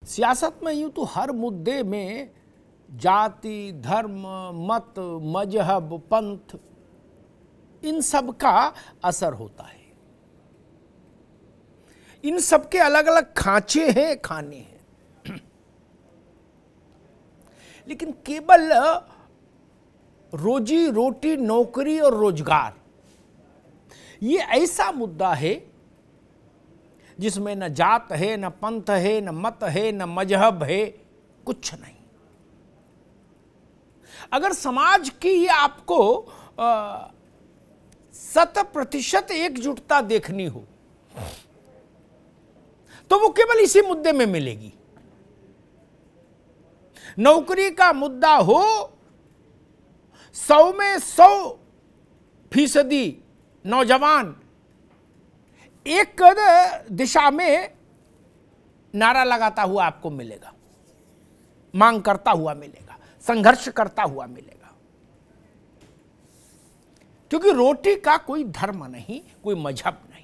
सियासत में यूं तो हर मुद्दे में जाति, धर्म, मत, मजहब, पंथ, इन सब का असर होता है। इन सब के अलग अलग खांचे हैं, खाने हैं। लेकिन केवल रोजी रोटी, नौकरी और रोजगार, ये ऐसा मुद्दा है जिसमें न जात है, न पंथ है, न मत है, न मजहब है, कुछ नहीं। अगर समाज की ये आपको 100% एकजुटता देखनी हो तो वो केवल इसी मुद्दे में मिलेगी। नौकरी का मुद्दा हो, 100 में 100% नौजवान एक दिशा में नारा लगाता हुआ आपको मिलेगा, मांग करता हुआ मिलेगा, संघर्ष करता हुआ मिलेगा। क्योंकि रोटी का कोई धर्म नहीं, कोई मजहब नहीं।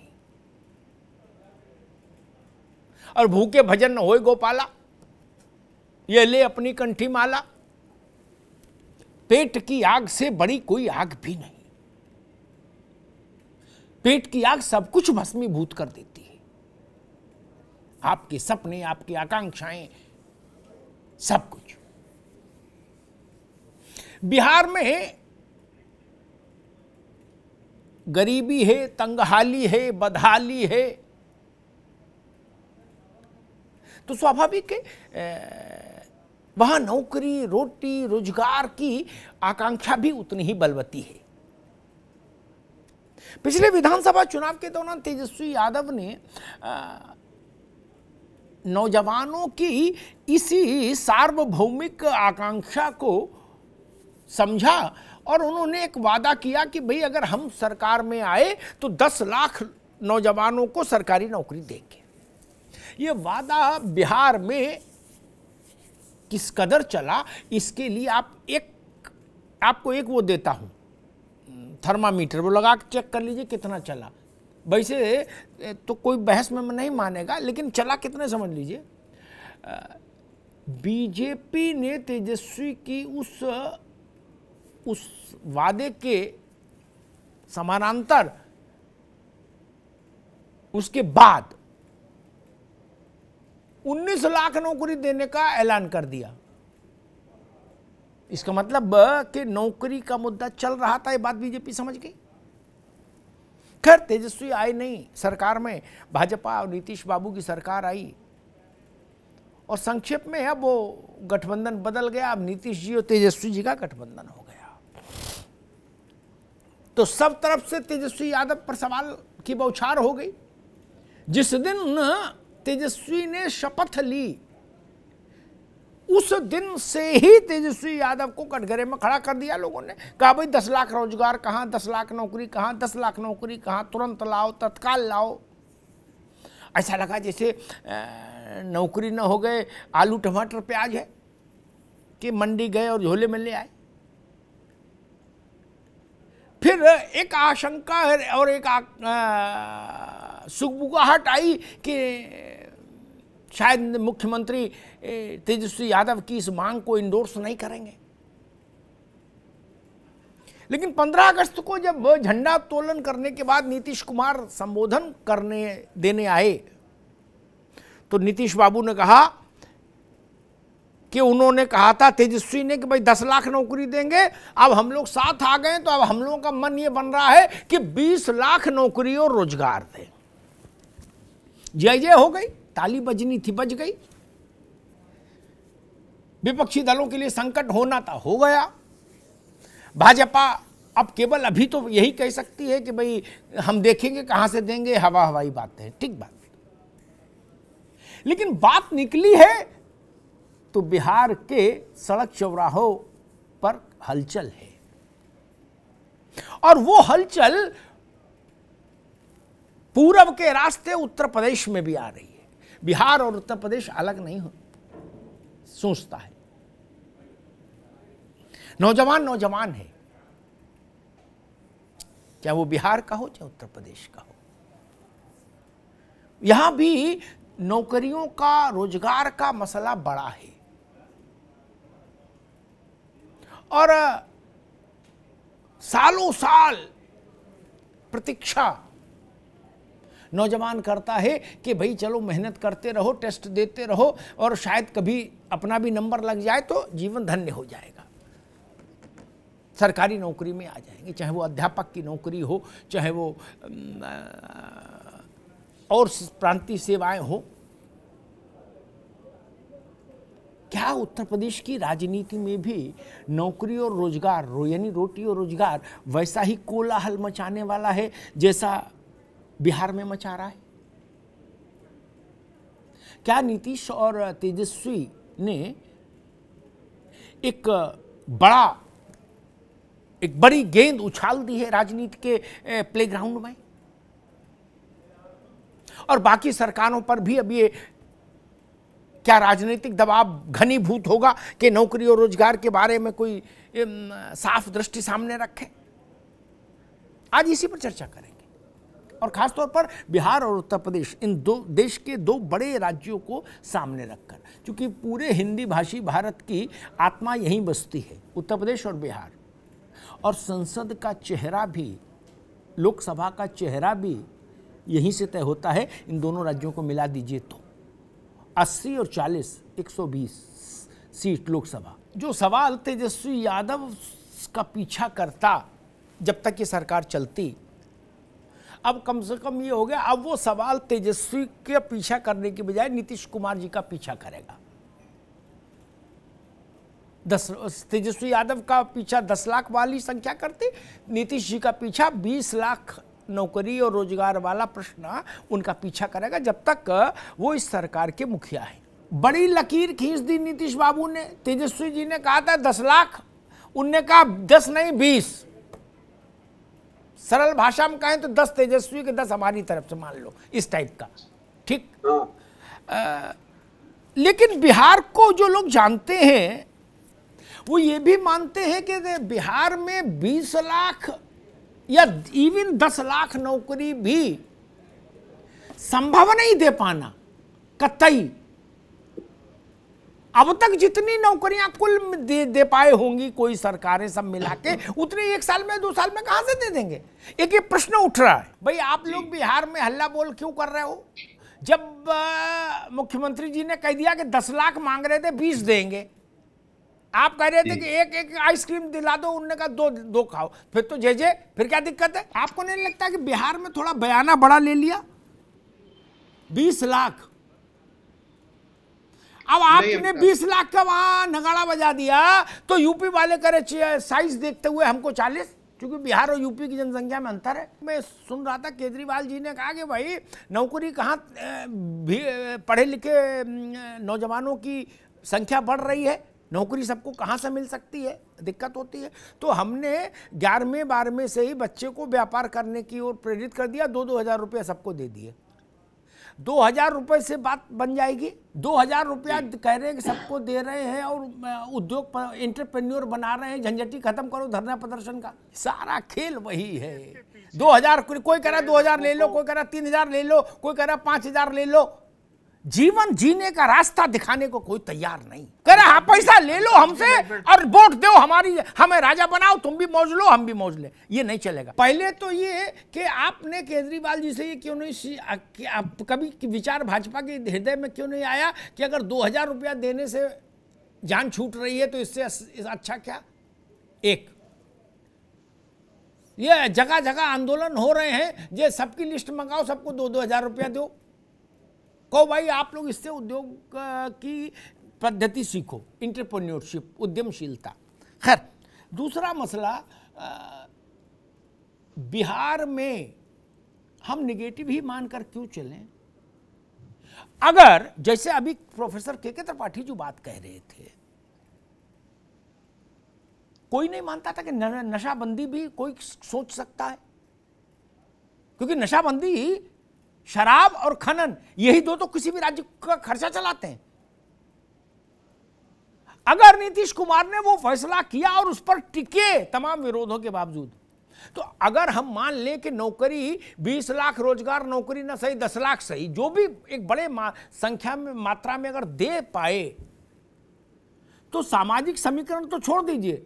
और भूखे भजन न होए गोपाला, ये ले अपनी कंठी माला। पेट की आग से बड़ी कोई आग भी नहीं। पेट की आग सब कुछ भस्मीभूत कर देती है। आपके सपने, आपकी आकांक्षाएं, सब कुछ। बिहार में गरीबी है, तंगहाली है, बदहाली है, तो स्वाभाविक है वहां नौकरी, रोटी, रोजगार की आकांक्षा भी उतनी ही बलवती है। पिछले विधानसभा चुनाव के दौरान तेजस्वी यादव ने नौजवानों की इसी सार्वभौमिक आकांक्षा को समझा और उन्होंने एक वादा किया कि भाई अगर हम सरकार में आए तो 10 लाख नौजवानों को सरकारी नौकरी देंगे। ये वादा बिहार में किस कदर चला, इसके लिए आपको एक वो देता हूं, थर्मामीटर, वो लगा के चेक कर लीजिए कितना चला। वैसे तो कोई बहस में नहीं मानेगा, लेकिन चला कितने समझ लीजिए। बीजेपी ने तेजस्वी की उस वादे के समानांतर उसके बाद 19 लाख नौकरी देने का ऐलान कर दिया। इसका मतलब कि नौकरी का मुद्दा चल रहा था, ये बात बीजेपी समझ गई। खैर तेजस्वी आए नहीं सरकार में, भाजपा और नीतीश बाबू की सरकार आई और संक्षेप में अब वो गठबंधन बदल गया। अब नीतीश जी और तेजस्वी जी का गठबंधन हो गया। तो सब तरफ से तेजस्वी यादव पर सवाल की बौछार हो गई। जिस दिन तेजस्वी ने शपथ ली, उस दिन से ही तेजस्वी यादव को कटघरे में खड़ा कर दिया लोगों ने। कहा भाई 10 लाख रोजगार कहां, 10 लाख नौकरी कहां, 10 लाख नौकरी कहां, तुरंत लाओ, तत्काल लाओ। ऐसा लगा जैसे नौकरी न हो गए आलू टमाटर प्याज है कि मंडी गए और झोले में ले आए। फिर एक आशंका और एक सुगबुगाहट आई कि शायद मुख्यमंत्री तेजस्वी यादव की इस मांग को इंडोर्स नहीं करेंगे। लेकिन 15 अगस्त को जब झंडा उत्तोलन करने के बाद नीतीश कुमार संबोधन देने आए तो नीतीश बाबू ने कहा कि उन्होंने कहा था तेजस्वी ने कि भाई 10 लाख नौकरी देंगे, अब हम लोग साथ आ गए तो अब हम लोगों का मन ये बन रहा है कि 20 लाख नौकरी और रोजगार दें। जय जय हो गई, ताली बजनी थी, बज गई। विपक्षी दलों के लिए संकट होना था, हो गया। भाजपा अब केवल अभी तो यही कह सकती है कि भाई हम देखेंगे कहां से देंगे, हवाई बातें, ठीक बात। लेकिन बात निकली है तो बिहार के सड़क चौराहों पर हलचल है और वो हलचल पूरब के रास्ते उत्तर प्रदेश में भी आ रही है। बिहार और उत्तर प्रदेश अलग नहीं सोचता है। नौजवान है, चाहे वो बिहार का हो चाहे उत्तर प्रदेश का हो। यहां भी नौकरियों का, रोजगार का मसला बड़ा है और सालों साल प्रतीक्षा नौजवान करता है कि भाई चलो मेहनत करते रहो, टेस्ट देते रहो और शायद कभी अपना भी नंबर लग जाए तो जीवन धन्य हो जाएगा, सरकारी नौकरी में आ जाएंगे, चाहे वो अध्यापक की नौकरी हो, चाहे वो और प्रांतीय सेवाएं हो। क्या उत्तर प्रदेश की राजनीति में भी नौकरी और रोजगार, यानी रोटी और रोजगार, वैसा ही कोलाहल मचाने वाला है जैसा बिहार में मचा रहा है? क्या नीतीश और तेजस्वी ने एक बड़ी गेंद उछाल दी है राजनीति के प्लेग्राउंड में, और बाकी सरकारों पर भी अब ये क्या राजनीतिक दबाव घनीभूत होगा कि नौकरी और रोजगार के बारे में कोई साफ दृष्टि सामने रखे? आज इसी पर चर्चा करेंगे, और खासतौर पर बिहार और उत्तर प्रदेश, इन दो देश के दो बड़े राज्यों को सामने रखकर, क्योंकि पूरे हिंदी भाषी भारत की आत्मा यहीं बसती है, उत्तर प्रदेश और बिहार। और संसद का चेहरा भी, लोकसभा का चेहरा भी यहीं से तय होता है। इन दोनों राज्यों को मिला दीजिए तो 80 और 40, 120 सीट लोकसभा। जो सवाल तेजस्वी यादव का पीछा करता जब तक ये सरकार चलती, अब कम से कम ये हो गया, अब वो सवाल तेजस्वी के पीछा करने की बजाय नीतीश कुमार जी का पीछा करेगा। तेजस्वी यादव का पीछा 10 लाख वाली संख्या करती, नीतीश जी का पीछा 20 लाख नौकरी और रोजगार वाला प्रश्न उनका पीछा करेगा, जब तक वो इस सरकार के मुखिया हैं। बड़ी लकीर खींच दी नीतीश बाबू ने। तेजस्वी जी ने कहा था 10 लाख, उनने कहा 10 नहीं 20। सरल भाषा में कहें तो 10 तेजस्वी के 10 हमारी तरफ से, मान लो, इस टाइप का, ठीक। लेकिन बिहार को जो लोग जानते हैं वो ये भी मानते हैं कि बिहार में 20 लाख या इवन 10 लाख नौकरी भी संभव नहीं दे पाना कतई। अब तक जितनी नौकरियां कुल दे पाए होंगी कोई सरकारें सब मिला के, उतनी 1 साल में 2 साल में कहां से दे देंगे? एक ये प्रश्न उठ रहा है, भाई आप लोग बिहार में हल्ला बोल क्यों कर रहे हो? जब मुख्यमंत्री जी ने कह दिया कि 10 लाख मांग रहे थे 20 देंगे, आप कह रहे थे कि एक आइसक्रीम दिला दो, उनने कहा दो खाओ, फिर तो जे फिर क्या दिक्कत है? आपको नहीं लगता कि बिहार में थोड़ा बयाना बड़ा ले लिया? 20 लाख, अब आपने 20 लाख का वहां नगाड़ा बजा दिया तो यूपी वाले करे साइज देखते हुए हमको 40, क्योंकि बिहार और यूपी की जनसंख्या में अंतर है। मैं सुन रहा था केजरीवाल जी ने कहा कि भाई नौकरी कहाँ, पढ़े लिखे नौजवानों की संख्या बढ़ रही है, नौकरी सबको कहाँ से मिल सकती है, दिक्कत होती है। तो हमने 11वें 12वें से ही बच्चे को व्यापार करने की ओर प्रेरित कर दिया, 2-2 हज़ार रुपये सबको दे दिए। 2,000 रुपये से बात बन जाएगी। 2,000 रुपया कह रहे हैं कि सबको दे रहे हैं और उद्योग एंटरप्रेन्योर बना रहे हैं, झंझटी खत्म करो धरना प्रदर्शन का। सारा खेल वही है। 2,000, कोई कह रहा 2,000 ले लो, कोई कह रहा 3,000 ले लो, कोई कह रहा 5,000 ले लो। जीवन जीने का रास्ता दिखाने को कोई तैयार नहीं। कह रहा हाँ पैसा ले लो हमसे और वोट दो, हमें राजा बनाओ, तुम भी मौज लो हम भी मौज ले, ये नहीं चलेगा। पहले तो ये कि आपने केजरीवाल जी से ये क्यों नहीं, कभी विचार भाजपा के हृदय में क्यों नहीं आया कि अगर 2,000 रुपया देने से जान छूट रही है तो इससे अच्छा क्या? एक ये जगह जगह आंदोलन हो रहे हैं, ये सबकी लिस्ट मंगाओ, सबको 2-2 हज़ार रुपया दो, कहो भाई आप लोग इससे उद्योग की पद्धति सीखो, एंटरप्रेन्योरशिप, उद्यमशीलता। खैर, दूसरा मसला, बिहार में हम निगेटिव ही मानकर क्यों चलें? अगर जैसे अभी प्रोफेसर के त्रिपाठी जो बात कह रहे थे, कोई नहीं मानता था कि नशाबंदी भी कोई सोच सकता है, क्योंकि नशाबंदी, शराब और खनन, यही दो तो किसी भी राज्य का खर्चा चलाते हैं। अगर नीतीश कुमार ने वो फैसला किया और उस पर टिके तमाम विरोधों के बावजूद, तो अगर हम मान लें कि नौकरी 20 लाख रोजगार नौकरी ना सही 10 लाख सही, जो भी एक बड़े संख्या में मात्रा में अगर दे पाए, तो सामाजिक समीकरण तो छोड़ दीजिए,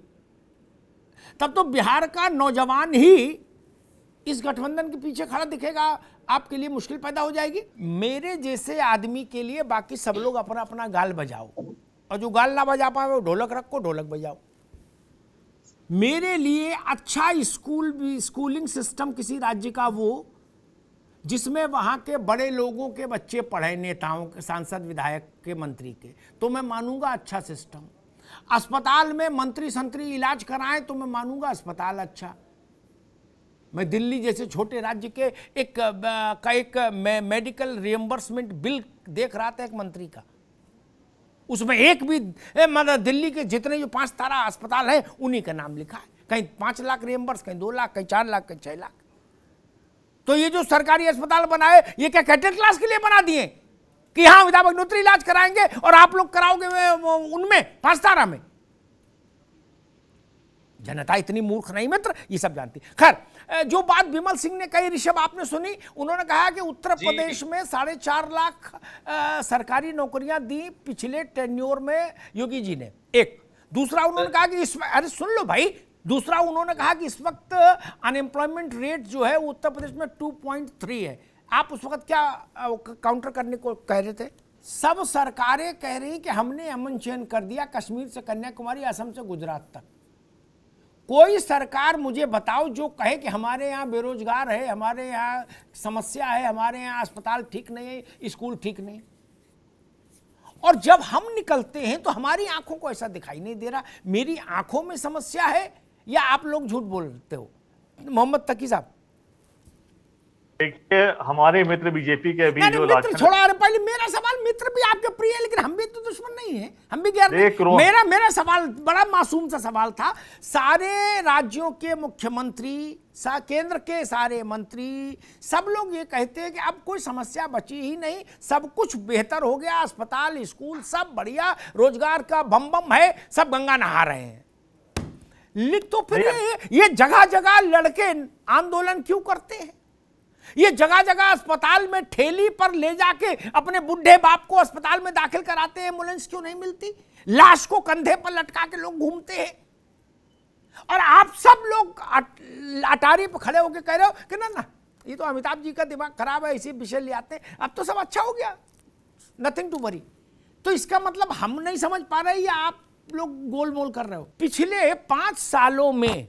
तब तो बिहार का नौजवान ही इस गठबंधन के पीछे खड़ा दिखेगा, आपके लिए मुश्किल पैदा हो जाएगी। मेरे जैसे आदमी के लिए बाकी सब लोग अपना अपना गाल बजाओ, और जो गाल ना बजा पाए वो ढोलक रखो, ढोलक बजाओ। मेरे लिए अच्छा स्कूलिंग सिस्टम किसी राज्य का वो जिसमें वहां के बड़े लोगों के बच्चे पढ़े, नेताओं के, सांसद, विधायक के, मंत्री के, तो मैं मानूंगा अच्छा सिस्टम। अस्पताल में मंत्री संतरी इलाज कराएं तो मैं मानूंगा अस्पताल अच्छा। मैं दिल्ली जैसे छोटे राज्य के एक मेडिकल रिएम्बर्समेंट बिल देख रहा था एक मंत्री का, उसमें एक भी मतलब दिल्ली के जितने जो 5 तारा अस्पताल है उन्हीं का नाम लिखा है, कहीं 5 लाख रिएम्बर्स, कहीं 2 लाख, कहीं 4 लाख, कहीं 6 लाख। तो ये जो सरकारी अस्पताल बनाए, ये क्या कैडेट क्लास के लिए बना दिए कि हाँ अमिताभ अग्निहोत्री इलाज कराएंगे और आप लोग कराओगे उनमें 5 तारा में? जनता इतनी मूर्ख नहीं मित्र, ये सब जानती। खैर, जो बात विमल सिंह ने कही, ऋषभ आपने सुनी, उन्होंने कहा कि उत्तर प्रदेश में 4.5 लाख सरकारी नौकरियां दी पिछले टेन्योर में योगी जी ने। एक दूसरा उन्होंने कहा कि अरे सुन लो भाई, दूसरा उन्होंने कहा कि इस वक्त अनएम्प्लॉयमेंट रेट जो है उत्तर प्रदेश में 2.3 है। आप उस वक्त क्या काउंटर करने को कह रहे थे? सब सरकारें कह रही कि हमने अमन चैन कर दिया, कश्मीर से कन्याकुमारी, असम से गुजरात तक। कोई सरकार मुझे बताओ जो कहे कि हमारे यहाँ बेरोजगार है, हमारे यहाँ समस्या है, हमारे यहाँ अस्पताल ठीक नहीं है, स्कूल ठीक नहीं। और जब हम निकलते हैं तो हमारी आंखों को ऐसा दिखाई नहीं दे रहा। मेरी आंखों में समस्या है या आप लोग झूठ बोलते हो? मोहम्मद तकी साहब, देखिए, हमारे मित्र बीजेपी के भी जो मित्र छोड़ा, अरे पहले मेरा सवाल, मित्र भी आपके प्रिय है लेकिन हम भी तो दुश्मन नहीं है, हम भी गैर नहीं। मेरा सवाल बड़ा मासूम सा सवाल था। सारे राज्यों के मुख्यमंत्री, केंद्र के सारे मंत्री, सब लोग ये कहते हैं कि अब कोई समस्या बची ही नहीं, सब कुछ बेहतर हो गया, अस्पताल, स्कूल सब बढ़िया, रोजगार का बम बम है, सब गंगा नहा रहे हैं। लिख तो फिर ये जगह जगह लड़के आंदोलन क्यों करते हैं? ये जगह जगह अस्पताल में ठेली पर ले जाके अपने बुढ़े बाप को अस्पताल में दाखिल कराते हैं, एम्बुलेंस क्यों नहीं मिलती? लाश को कंधे पर लटका के लोग घूमते हैं, और आप सब लोग अटारी पर खड़े होकर कह रहे हो कि ना ना ये तो अमिताभ जी का दिमाग खराब है, इसी विषय ले आते हैं, अब तो सब अच्छा हो गया, नथिंग टू वरी। तो इसका मतलब हम नहीं समझ पा रहे या आप लोग गोलमोल कर रहे हो? पिछले 5 सालों में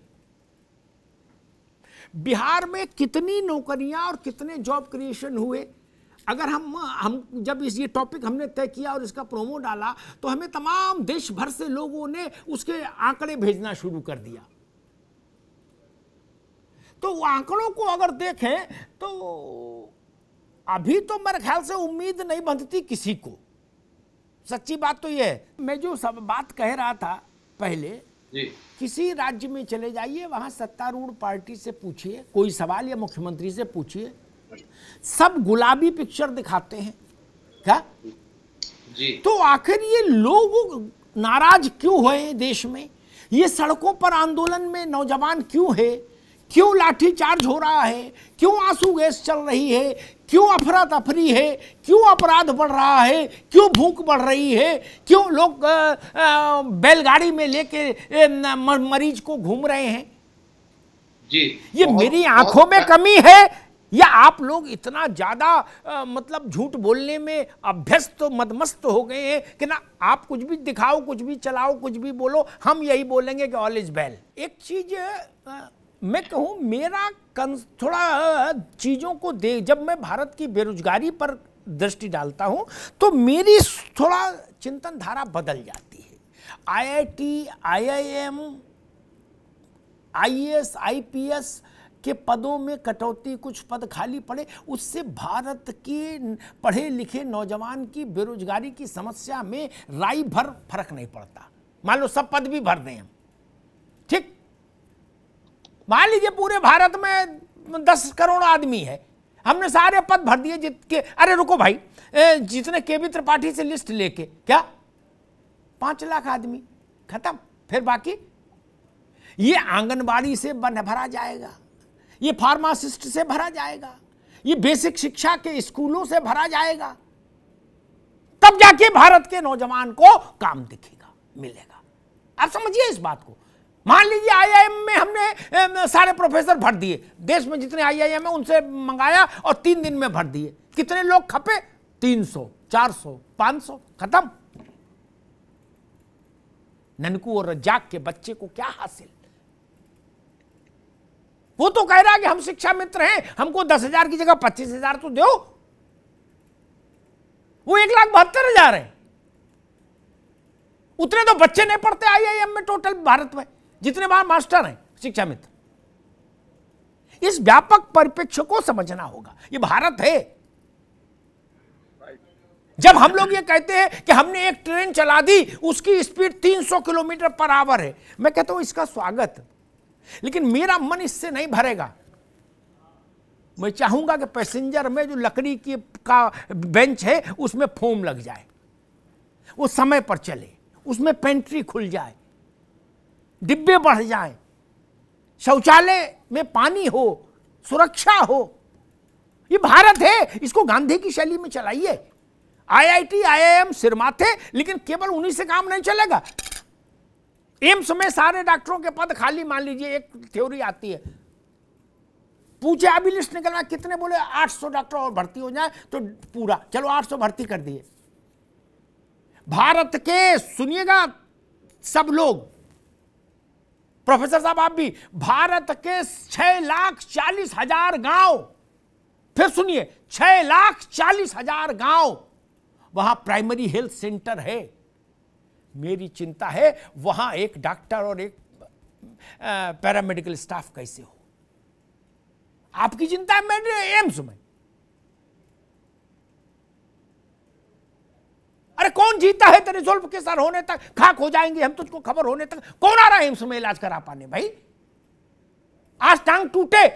बिहार में कितनी नौकरियां और कितने जॉब क्रिएशन हुए? अगर हम जब ये टॉपिक हमने तय किया और इसका प्रोमो डाला तो हमें तमाम देश भर से लोगों ने उसके आंकड़े भेजना शुरू कर दिया। तो वो आंकड़ों को अगर देखें तो अभी तो मेरे ख्याल से उम्मीद नहीं बंधती किसी को। सच्ची बात तो ये है। मैं जो सब बात कह रहा था पहले जी, किसी राज्य में चले जाइए, वहां सत्तारूढ़ पार्टी से पूछिए कोई सवाल या मुख्यमंत्री से पूछिए, सब गुलाबी पिक्चर दिखाते हैं क्या जी? तो आखिर ये लोग नाराज क्यों हुए देश में? ये सड़कों पर आंदोलन में नौजवान क्यों है? क्यों लाठीचार्ज हो रहा है? क्यों आंसू गैस चल रही है? क्यों अफरा तफरी है? क्यों अपराध बढ़ रहा है? क्यों भूख बढ़ रही है? क्यों लोग बैलगाड़ी में लेके मरीज को घूम रहे हैं जी? ये मेरी आंखों में कमी है या आप लोग इतना ज्यादा मतलब झूठ बोलने में अभ्यस्त मदमस्त हो गए हैं कि ना आप कुछ भी दिखाओ, कुछ भी चलाओ, कुछ भी बोलो, हम यही बोलेंगे कि ऑल इज वेल। एक चीज मैं कहूं, मेरा थोड़ा चीजों को देख, जब मैं भारत की बेरोजगारी पर दृष्टि डालता हूं तो मेरी थोड़ा चिंतन धारा बदल जाती है। आईआईटी, आईआईएम, आईएएस, आईपीएस के पदों में कटौती, कुछ पद खाली पड़े, उससे भारत के पढ़े लिखे नौजवान की बेरोजगारी की समस्या में राई भर फर्क नहीं पड़ता। मान लो सब पद भी भर दें हम, ठीक, मान लीजिए पूरे भारत में 10 करोड़ आदमी है, हमने सारे पद भर दिए जितने, अरे रुको भाई, जितने केबी त्रिपाठी से लिस्ट लेके क्या 5 लाख आदमी खत्म, फिर बाकी ये आंगनबाड़ी से भरा जाएगा, ये फार्मासिस्ट से भरा जाएगा, ये बेसिक शिक्षा के स्कूलों से भरा जाएगा, तब जाके भारत के नौजवान को काम दिखेगा, मिलेगा। आप समझिए इस बात को। मान लीजिए आईआईएम में हमने सारे प्रोफेसर भर दिए, देश में जितने आईआईएम है उनसे मंगाया और 3 दिन में भर दिए। कितने लोग खपे? 300, 400, 500, खत्म। ननकू और रज्जाक के बच्चे को क्या हासिल? वो तो कह रहा है कि हम शिक्षा मित्र हैं, हमको 10,000 की जगह 25,000 तो दो। वो 1,72,000 है। उतने तो बच्चे नहीं पढ़ते आईआईएम में टोटल भारत में, जितने बार मास्टर हैं शिक्षा मित्र। इस व्यापक परिप्रेक्ष्य को समझना होगा। ये भारत है। जब हम लोग ये कहते हैं कि हमने एक ट्रेन चला दी, उसकी स्पीड 300 किलोमीटर पर आवर है, मैं कहता हूं इसका स्वागत, लेकिन मेरा मन इससे नहीं भरेगा। मैं चाहूंगा कि पैसेंजर में जो लकड़ी की का बेंच है उसमें फोम लग जाए, वो समय पर चले, उसमें पेंट्री खुल जाए, डिब्बे बढ़ जाए, शौचालय में पानी हो, सुरक्षा हो। ये भारत है, इसको गांधी की शैली में चलाइए। आईआईटी आईआईएम सिरमाथे, लेकिन केवल उन्हीं से काम नहीं चलेगा। एम्स में सारे डॉक्टरों के पद खाली, मान लीजिए एक थ्योरी आती है, पूछे अभी लिस्ट निकलना कितने, बोले 800 डॉक्टर और भर्ती हो जाए तो पूरा, चलो 800 भर्ती कर दिए। भारत के, सुनिएगा सब लोग, प्रोफेसर साहब आप भी, भारत के 6,40,000 गांव, फिर सुनिए 6,40,000 गांव, वहां प्राइमरी हेल्थ सेंटर है। मेरी चिंता है वहां एक डॉक्टर और एक पैरामेडिकल स्टाफ कैसे हो। आपकी चिंता है मेरे एम्स में। अरे कौन जीता है तेरे जुल्फ के सर होने तक, खाक हो जाएंगे हम तुझको खबर होने तक। कौन आ रहा है एम्स में इलाज करा पाने? भाई आज टांग टूटे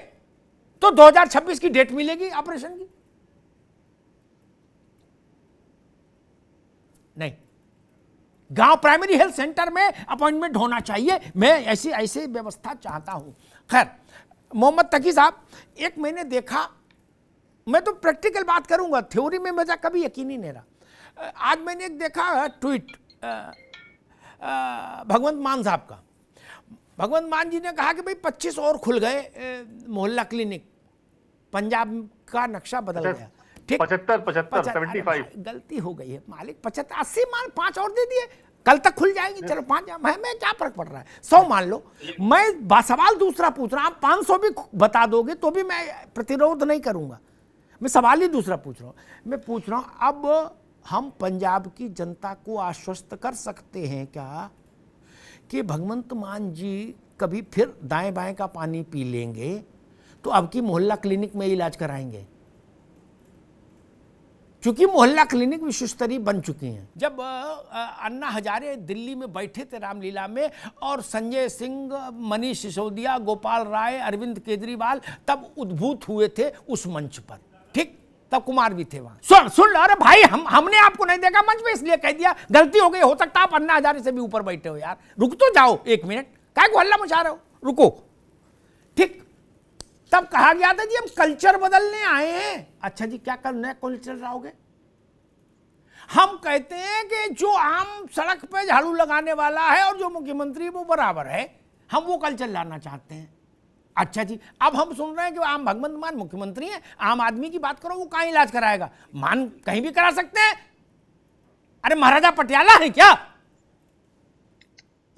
तो 2026 की डेट मिलेगी ऑपरेशन की? नहीं। गांव प्राइमरी हेल्थ सेंटर में अपॉइंटमेंट होना चाहिए। मैं ऐसी व्यवस्था चाहता हूं। खैर, मोहम्मद तकी साहब, एक मैंने देखा, मैं तो प्रैक्टिकल बात करूंगा, थ्योरी में मुझे कभी यकीन ही नहीं रहा। आज मैंने एक देखा ट्वीट भगवंत मान साहब का। भगवंत मान जी ने कहा कि भाई 25 और खुल गए मोहल्ला क्लिनिक, पंजाब का नक्शा बदल गया। ठीक, 75 गलती हो गई है मालिक, 75 80 मान 5 और दे दिए, कल तक खुल जाएंगे। चलो 5, मैं क्या फर्क पड़ रहा है, 100 मान लो। मैं सवाल दूसरा पूछ रहा हूं, आप 500 भी बता दोगे तो भी मैं प्रतिरोध नहीं करूंगा। मैं सवाल ही दूसरा पूछ रहा हूं। मैं पूछ रहा हूं, अब हम पंजाब की जनता को आश्वस्त कर सकते हैं क्या कि भगवंत मान जी कभी फिर दाएं बाएं का पानी पी लेंगे तो अब की मोहल्ला क्लिनिक में इलाज कराएंगे? क्योंकि मोहल्ला क्लिनिक विश्व स्तरीय बन चुकी हैं। जब अन्ना हजारे दिल्ली में बैठे थे रामलीला में, और संजय सिंह, मनीष सिसोदिया, गोपाल राय, अरविंद केजरीवाल तब उद्भूत हुए थे उस मंच पर। ठीक, तब कुमार भी थे वहां। सुन लो, अरे भाई हमने आपको नहीं देखा मंच पे इसलिए कह दिया, गलती हो गई। हो सकता आप अन्ना हजारे से भी ऊपर बैठे हो यार, रुक तो जाओ 1 मिनट, क्या को हल्ला मचा रहे हो, रुको। ठीक, तब कहा गया था जी हम कल्चर बदलने आए हैं। अच्छा जी, क्या नया कल्चर लाओगे? हम कहते हैं कि जो आम सड़क पे झाड़ू लगाने वाला है और जो मुख्यमंत्री वो बराबर है, हम वो कल्चर लाना चाहते हैं। अच्छा जी, अब हम सुन रहे हैं कि आम भगवंत मान मुख्यमंत्री हैं, आम आदमी की बात करो, वो कहां इलाज कराएगा? मान कहीं भी करा सकते हैं। अरे महाराजा पटियाला है क्या?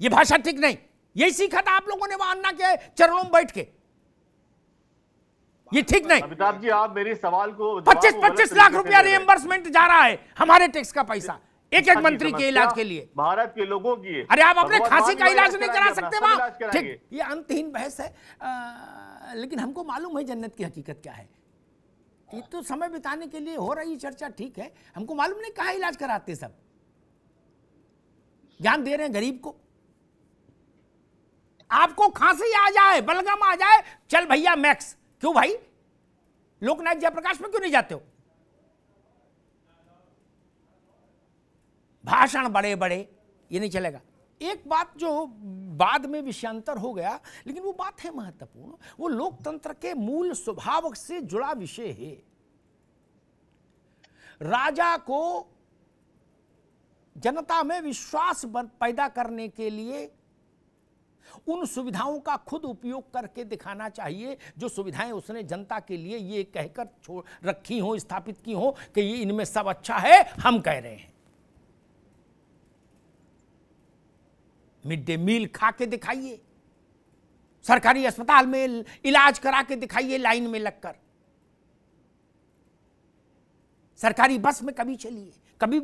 ये भाषा ठीक नहीं। यही सीखा था आप लोगों ने वहां अन्ना के चरणों में बैठ के, ये ठीक नहीं। अमिताभ जी, आप मेरे सवाल को 25 लाख रुपया रिएंबर्समेंट जा रहा है, हमारे टैक्स का पैसा, एक मंत्री के इलाज के लिए, भारत के लोगों की। अरे आप अपने खांसी का इलाज नहीं करा सकते वहां? ठीक, ये अंतहीन बहस है। लेकिन हमको मालूम है जन्नत की हकीकत क्या है। ये तो समय बिताने के लिए हो रही चर्चा, ठीक है। हमको मालूम नहीं कहां इलाज कराते, सब ज्ञान दे रहे हैं गरीब को। आपको खांसी आ जाए, बलगम आ जाए, चल भैया मैक्स। क्यों भाई, लोकनायक जयप्रकाश में क्यों नहीं जाते हो? भाषण बड़े बड़े, ये नहीं चलेगा। एक बात जो बाद में विषयांतर हो गया, लेकिन वो बात है महत्वपूर्ण, वो लोकतंत्र के मूल स्वभाव से जुड़ा विषय है। राजा को जनता में विश्वास पैदा करने के लिए उन सुविधाओं का खुद उपयोग करके दिखाना चाहिए जो सुविधाएं उसने जनता के लिए ये कहकर छोड़ रखी हो, स्थापित की हो कि ये इनमें सब अच्छा है, हम कह रहे हैं। मिड डे मील खा के दिखाइए, सरकारी अस्पताल में इलाज करा के दिखाइए लाइन में लगकर, सरकारी बस में कभी चलिए, कभी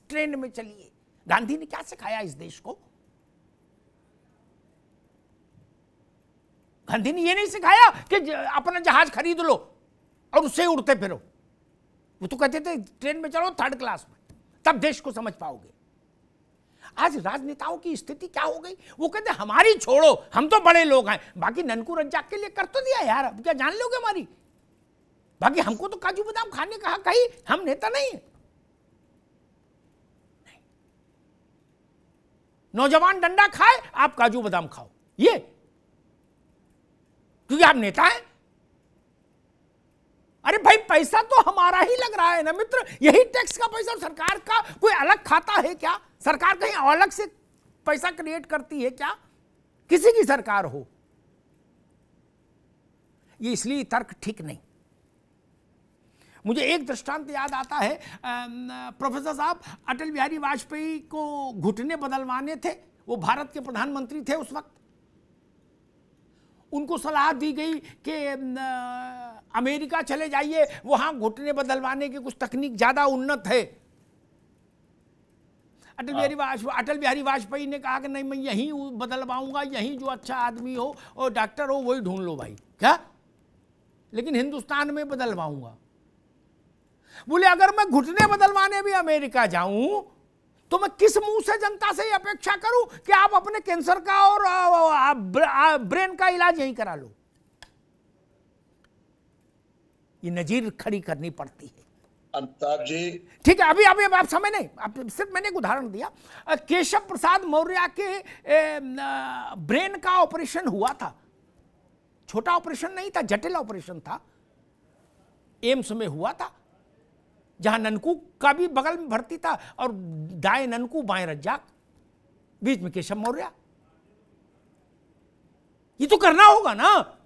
ट्रेन में चलिए। गांधी ने क्या सिखाया इस देश को? गांधी ने यह नहीं सिखाया कि अपना जहाज खरीद लो और उससे उड़ते फिरो। वो तो कहते थे ट्रेन में चलो थर्ड क्लास में, तब देश को समझ पाओगे। आज राजनेताओं की स्थिति क्या हो गई? वो कहते हमारी छोड़ो, हम तो बड़े लोग हैं, बाकी ननकू रज्जाक के लिए कर तो दिया यार, अब क्या जान लोगे हमारी? बाकी हमको तो काजू बादाम खाने का हक है, हम नेता नहीं है। नौजवान डंडा खाए, आप काजू बादाम खाओ, ये क्योंकि आप नेता हैं। अरे भाई पैसा तो हमारा ही लग रहा है ना मित्र, यही टैक्स का पैसा। सरकार का कोई अलग खाता है क्या? सरकार कहीं अलग से पैसा क्रिएट करती है क्या? किसी की सरकार हो, ये इसलिए तर्क ठीक नहीं। मुझे एक दृष्टांत याद आता है, प्रोफेसर साहब अटल बिहारी वाजपेयी को घुटने बदलवाने थे, वो भारत के प्रधानमंत्री थे उस वक्त। उनको सलाह दी गई कि अमेरिका चले जाइए, वहां घुटने बदलवाने की कुछ तकनीक ज्यादा उन्नत है। अटल बिहारी वाजपेयी ने कहा कि नहीं, मैं यहीं बदलवाऊंगा, यहीं जो अच्छा आदमी हो और डॉक्टर हो वही ढूंढ लो भाई, क्या? लेकिन हिंदुस्तान में बदलवाऊंगा। बोले अगर मैं घुटने बदलवाने भी अमेरिका जाऊं तो मैं किस मुंह से जनता से अपेक्षा करूं कि आप अपने कैंसर का और ब्रेन का इलाज यहीं करा लो? ये नजीर खड़ी करनी पड़ती है। अमिताभ जी, ठीक है, अभी अभी आप समय नहीं, आप सिर्फ मैंने एक उदाहरण दिया। केशव प्रसाद मौर्य के ब्रेन का ऑपरेशन हुआ था, छोटा ऑपरेशन नहीं था, जटिल ऑपरेशन था, एम्स में हुआ था, जहां ननकू का भी बगल में भर्ती था और दाएं ननकू बाएं रज्जाक, बीच में केशव मौर्य। ये तो करना होगा ना,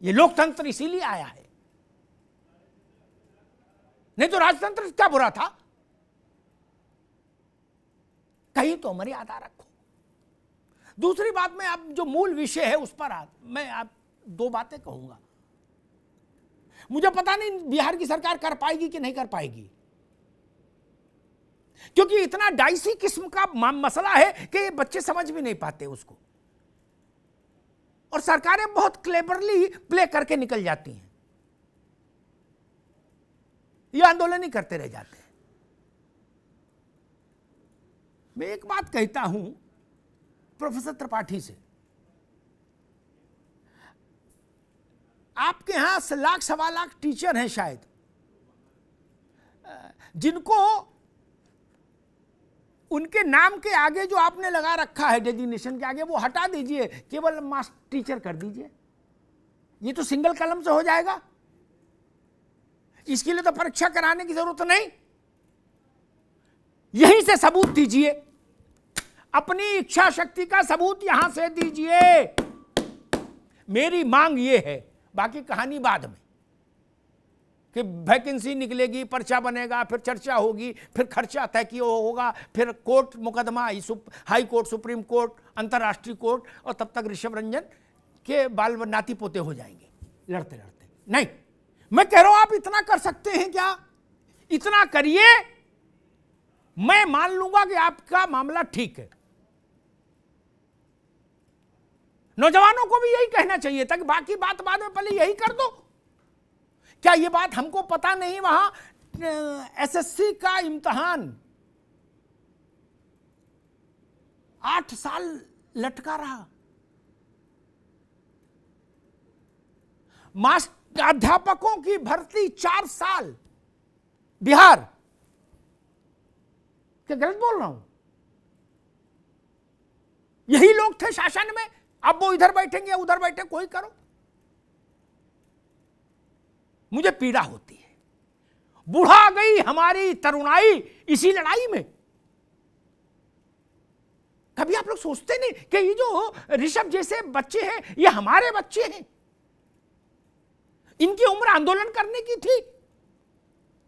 ये लोकतंत्र इसीलिए आया है, नहीं तो राजतंत्र क्या बुरा था? कहीं तो मर्यादा रखो। दूसरी बात में आप जो मूल विषय है उस पर मैं आप दो बातें कहूंगा। मुझे पता नहीं बिहार की सरकार कर पाएगी कि नहीं कर पाएगी, क्योंकि इतना डाइसी किस्म का मसला है कि ये बच्चे समझ भी नहीं पाते उसको, और सरकारें बहुत क्लेवरली प्ले करके निकल जाती हैं, ये आंदोलन ही करते रह जाते हैं। मैं एक बात कहता हूं प्रोफेसर त्रिपाठी से, आपके यहां लाख सवा लाख टीचर हैं शायद, जिनको उनके नाम के आगे जो आपने लगा रखा है डेजिग्नेशन के आगे, वो हटा दीजिए, केवल मास्टर टीचर कर दीजिए। ये तो सिंगल कलम से हो जाएगा, इसके लिए तो परीक्षा कराने की जरूरत नहीं। यहीं से सबूत दीजिए, अपनी इच्छा शक्ति का सबूत यहां से दीजिए। मेरी मांग ये है, बाकी कहानी बाद में, कि वैकेंसी निकलेगी, पर्चा बनेगा, फिर चर्चा होगी, फिर खर्चा तय किया होगा, फिर कोर्ट मुकदमा, हाई कोर्ट, सुप्रीम कोर्ट, अंतर्राष्ट्रीय कोर्ट, और तब तक ऋषभ रंजन के बाल नाती पोते हो जाएंगे लड़ते लड़ते। नहीं, मैं कह रहा हूं आप इतना कर सकते हैं क्या? इतना करिए, मैं मान लूंगा कि आपका मामला ठीक है। नौजवानों को भी यही कहना चाहिए था कि बाकी बात बाद में, पहले यही कर दो। क्या ये बात हमको पता नहीं? वहां एसएससी का इम्तिहान 8 साल लटका रहा, मास्टर अध्यापकों की भर्ती 4 साल। बिहार, क्या गलत बोल रहा हूं? यही लोग थे शासन में, अब वो इधर बैठेंगे उधर बैठे, कोई करो। मुझे पीड़ा होती है, बुढ़ा गई हमारी तरुणाई इसी लड़ाई में। कभी आप लोग सोचते नहीं कि ये जो ऋषभ जैसे बच्चे हैं ये हमारे बच्चे हैं? इनकी उम्र आंदोलन करने की थी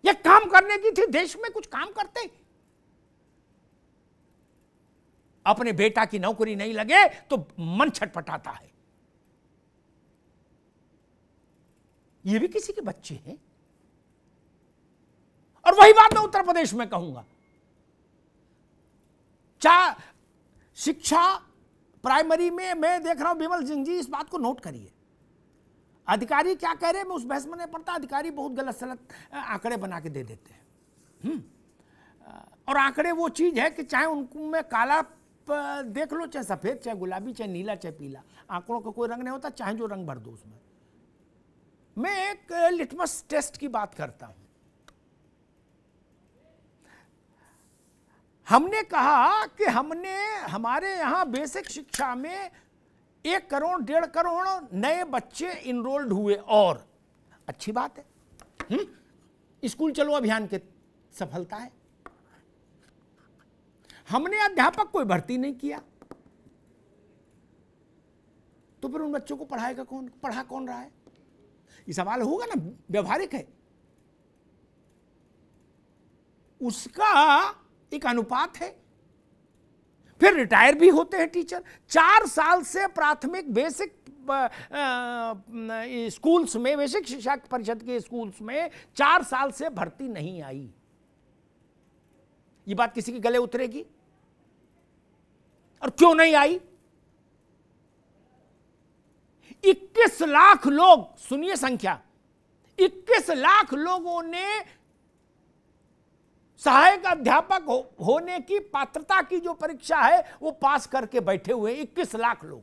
या काम करने की थी, देश में कुछ काम करते। अपने बेटा की नौकरी नहीं लगे तो मन छटपटाता है। ये भी किसी के बच्चे हैं। और वही बात मैं उत्तर प्रदेश में कहूंगा, शिक्षा प्राइमरी में मैं देख रहा हूं, विमल सिंह जी इस बात को नोट करिए, अधिकारी क्या कह रहे हैं मैं उस बहस में नहीं पड़ता। अधिकारी बहुत गलत सलत आंकड़े बना के दे देते हैं। और आंकड़े वो चीज है कि चाहे उनमें काला देख लो, चाहे सफेद, चाहे गुलाबी, चाहे नीला, चाहे पीला, आंकड़ों का कोई रंग नहीं होता, चाहे जो रंग भर दो उसमें। मैं एक लिटमस टेस्ट की बात करता हूं। हमने कहा कि हमने हमारे यहां बेसिक शिक्षा में 1 करोड़ 1.5 करोड़ नए बच्चे इनरोल्ड हुए, और अच्छी बात है। स्कूल चलो अभियान की सफलता है। हमने अध्यापक कोई भर्ती नहीं किया, तो फिर उन बच्चों को पढ़ाएगा कौन, पढ़ा कौन रहा है? ये सवाल होगा ना, व्यवहारिक है। उसका एक अनुपात है। फिर रिटायर भी होते हैं टीचर। 4 साल से प्राथमिक बेसिक स्कूल्स में, बेसिक शिक्षा परिषद के स्कूल्स में 4 साल से भर्ती नहीं आई। ये बात किसी के गले उतरेगी? और क्यों नहीं आई? 21 लाख लोग, सुनिए संख्या, 21 लाख लोगों ने सहायक अध्यापक होने की पात्रता की जो परीक्षा है वो पास करके बैठे हुए 21 लाख लोग।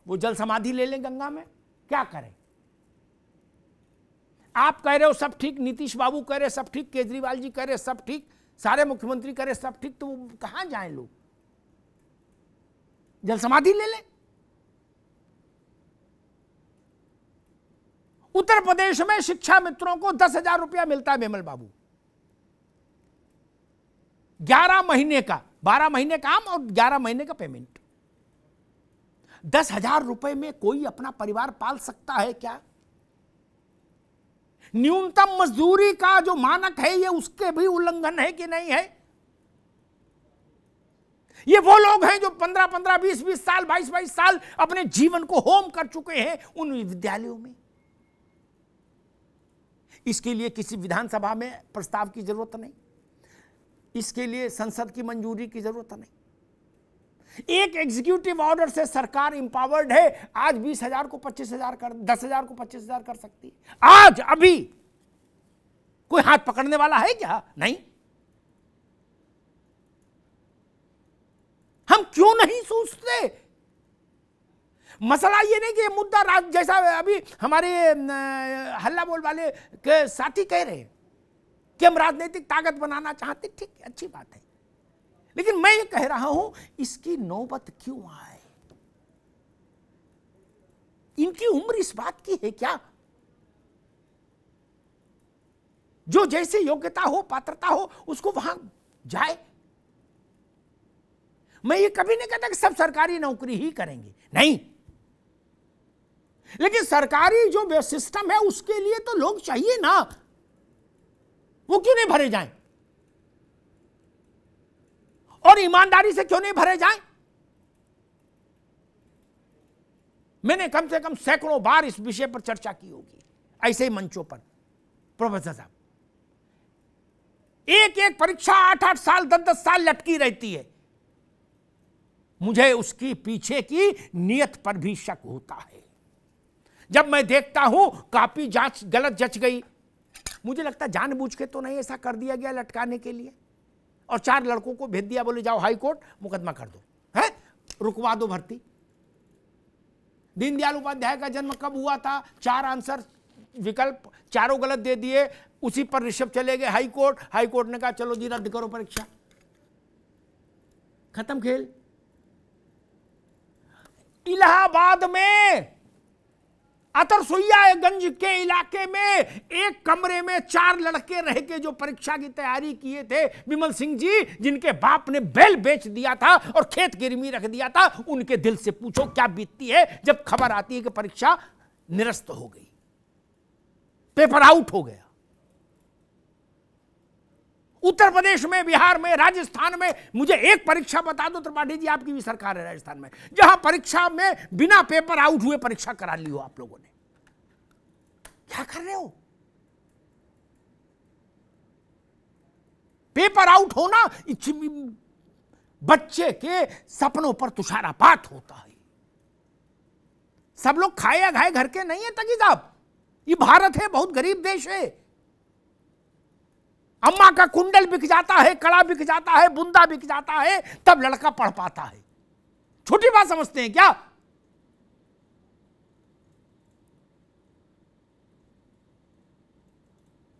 वो जल समाधि ले लें गंगा में, क्या करें? आप कह रहे हो सब ठीक, नीतीश बाबू कह रहे सब ठीक, केजरीवाल जी कह रहे सब ठीक, सारे मुख्यमंत्री कह रहे सब ठीक, तो वो कहां जाएं लोग? जल समाधि ले लें। उत्तर प्रदेश में शिक्षा मित्रों को 10,000 रुपया मिलता है विमल बाबू, 11 महीने का, 12 महीने काम और 11 महीने का पेमेंट। 10,000 रुपए में कोई अपना परिवार पाल सकता है क्या? न्यूनतम मजदूरी का जो मानक है ये उसके भी उल्लंघन है कि नहीं है? ये वो लोग हैं जो 15-15, 20-20 साल, 22-22 साल अपने जीवन को होम कर चुके हैं उन विद्यालयों में। इसके लिए किसी विधानसभा में प्रस्ताव की जरूरत नहीं, इसके लिए संसद की मंजूरी की जरूरत नहीं। एक एग्जीक्यूटिव ऑर्डर से सरकार इंपावर्ड है। आज 20,000 को 25,000 कर, 10,000 को 25,000 कर सकती है। आज अभी कोई हाथ पकड़ने वाला है क्या? नहीं। हम क्यों नहीं सोचते? मसला ये नहीं कि ये मुद्दा जैसा अभी हमारे हल्ला बोल वाले के साथी कह रहे हैं कि हम राजनीतिक ताकत बनाना चाहते, ठीक, अच्छी बात है, लेकिन मैं ये कह रहा हूं इसकी नौबत क्यों आए? इनकी उम्र इस बात की है क्या? जो जैसे योग्यता हो, पात्रता हो, उसको वहां जाए। मैं ये कभी नहीं कहता कि सब सरकारी नौकरी ही करेंगे, नहीं, लेकिन सरकारी जो सिस्टम है उसके लिए तो लोग चाहिए ना, वो क्यों नहीं भरे जाएं? और ईमानदारी से क्यों नहीं भरे जाएं? मैंने कम से कम सैकड़ों बार इस विषय पर चर्चा की होगी ऐसे ही मंचों पर। प्रोफेसर साहब, एक परीक्षा 8-8 साल, 10-10 साल लटकी रहती है। मुझे उसकी पीछे की नियत पर भी शक होता है। जब मैं देखता हूं कापी जांच गलत जच गई, मुझे लगता है जानबूझ के तो नहीं ऐसा कर दिया गया लटकाने के लिए, और 4 लड़कों को भेज दिया, बोले जाओ हाई कोर्ट मुकदमा कर दो, है रुकवा दो भर्ती। दीनदयाल उपाध्याय का जन्म कब हुआ था? 4 आंसर विकल्प, चारों गलत दे दिए, उसी पर ऋषभ चले गए हाई कोर्ट। हाई कोर्ट ने कहा चलो जी रद्द करो परीक्षा, खत्म खेल। इलाहाबाद में अतरसुइयागंज के इलाके में एक कमरे में 4 लड़के रह के जो परीक्षा की तैयारी किए थे विमल सिंह जी, जिनके बाप ने बैल बेच दिया था और खेत गिरवी रख दिया था, उनके दिल से पूछो क्या बीतती है जब खबर आती है कि परीक्षा निरस्त हो गई, पेपर आउट हो गया। उत्तर प्रदेश में, बिहार में, राजस्थान में मुझे एक परीक्षा बता दो त्रिपाठी जी, आपकी भी सरकार है राजस्थान में, जहां परीक्षा में बिना पेपर आउट हुए परीक्षा करा ली हो आप लोगों ने। क्या कर रहे हो? पेपर आउट होना बच्चे के सपनों पर तुषारापात होता है। सब लोग खाए खाए घर के नहीं है तकी साहब, ये भारत है, बहुत गरीब देश है। अम्मा का कुंडल बिक जाता है, कड़ा बिक जाता है, बुंदा बिक जाता है, तब लड़का पढ़ पाता है। छोटी बात समझते हैं क्या?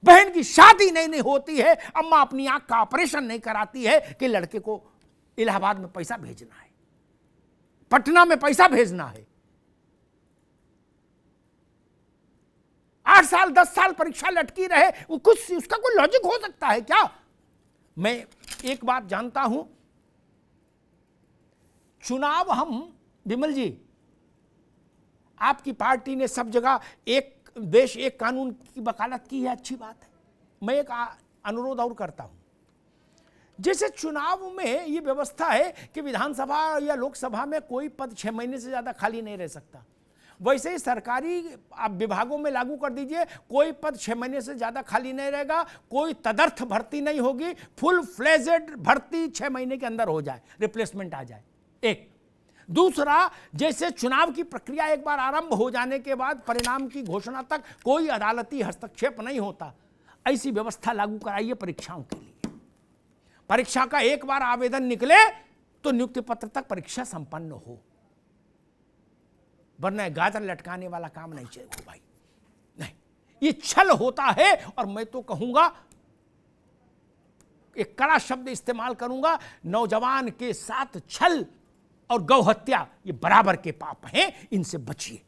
बहन की शादी नहीं होती है, अम्मा अपनी आंख का ऑपरेशन नहीं कराती है कि लड़के को इलाहाबाद में पैसा भेजना है, पटना में पैसा भेजना है। 8 साल 10 साल परीक्षा लटकी रहे, वो कुछ उसका कोई लॉजिक हो सकता है क्या? मैं एक बात जानता हूं, चुनाव हम, विमल जी, आपकी पार्टी ने सब जगह एक देश एक कानून की वकालत की है, अच्छी बात है। मैं एक अनुरोध और करता हूं, जैसे चुनाव में ये व्यवस्था है कि विधानसभा या लोकसभा में कोई पद 6 महीने से ज्यादा खाली नहीं रह सकता, वैसे ही सरकारी आप विभागों में लागू कर दीजिए, कोई पद 6 महीने से ज्यादा खाली नहीं रहेगा, कोई तदर्थ भर्ती नहीं होगी, फुल फ्लेजेड भर्ती 6 महीने के अंदर हो जाए, रिप्लेसमेंट आ जाए। एक दूसरा, जैसे चुनाव की प्रक्रिया एक बार आरंभ हो जाने के बाद परिणाम की घोषणा तक कोई अदालती हस्तक्षेप नहीं होता, ऐसी व्यवस्था लागू कराइए परीक्षाओं के लिए। परीक्षा का एक बार आवेदन निकले तो नियुक्ति पत्र तक परीक्षा संपन्न हो, वरना गाजर लटकाने वाला काम नहीं चाहिए भाई, नहीं, ये छल होता है। और मैं तो कहूंगा, एक कड़ा शब्द इस्तेमाल करूंगा, नौजवान के साथ छल और गौ हत्या ये बराबर के पाप हैं, इनसे बचिए।